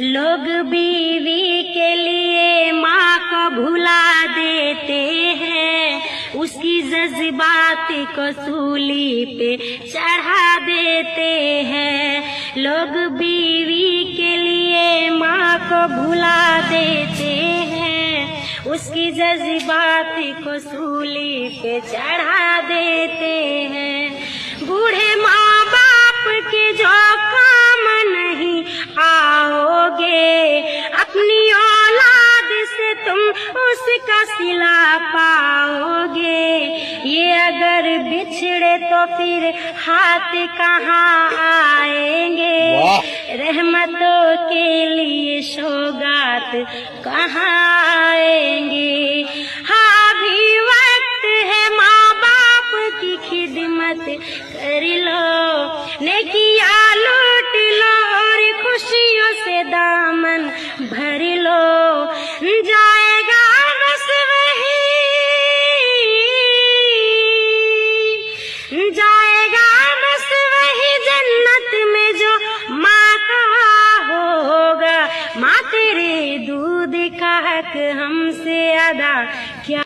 लोग बीवी के लिए माँ को भुला देते हैं, उसकी जज्बात को सूली पे चढ़ा देते हैं। लोग बीवी के लिए माँ को भुला देते हैं, उसकी जज्बात को सूली पे चढ़ा देते हैं। बूढ़े माँ बाप के जो काम नहीं आओगे, अपनी औलाद से तुम उसका सिला पाओगे। ये अगर बिछड़े तो फिर हाथ कहाँ आएंगे, रहमतों के लिए सौगात कहाँ आएंगे। हाँ भी वक्त है माँ बाप की खिदमत कर लो, नेकिया लूट लो और खुशियों से दामन भर लो। जाएगा बस वही, जाएगा बस वही जन्नत में जो माँ का होगा। माँ तेरे दूध का हक हमसे अदा क्या